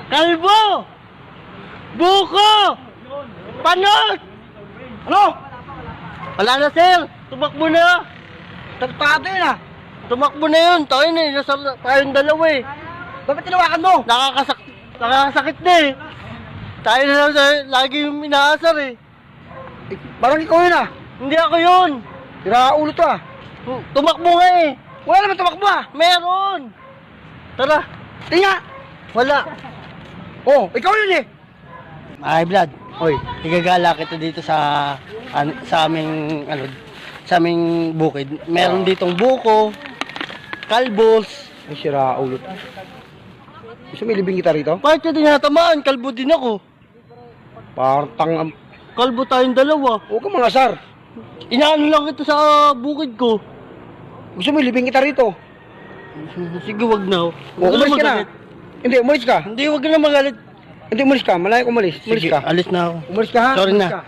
Kalbo! Buko! Panot! Ano? Wala na, sir. Tumakbo na. Tartado yun ah. Tumakbo na yun. Tayo na eh. Nasa tayong dalawa eh. Bakit tinawakan mo? Nakakasakit na eh. Tayo na lang lagi yung inaasar eh. Parang ikaw yun ah. Hindi ako yun. Tira ulo to ah. Tumakbo nga eh. Wala naman tumakbo ah. Meron. Tara. Tinga. Wala. Oh, ikaw yun eh. Ay, Vlad. Hoy, igagala kita dito sa aming sa aming bukid. Meron ditong buko, kalbos. Ay, sira ulo to. Gusto may libing kita rito? Bakit ka tinatamaan? Kalbo din ako. Partang Kalbo tayong dalawa. huwag kang mangasar. Inaano lang kita sa bukid ko. Gusto mo libing kita rito? Sige, wag na. Umalis ka na. Hindi, umalis ka. Hindi, wag na magalit. Hindi, umalis ka. Malayo umalis. Umalis Sige, ka. alis na ako. Umalis ka ha? Sorry Umalis na. ka.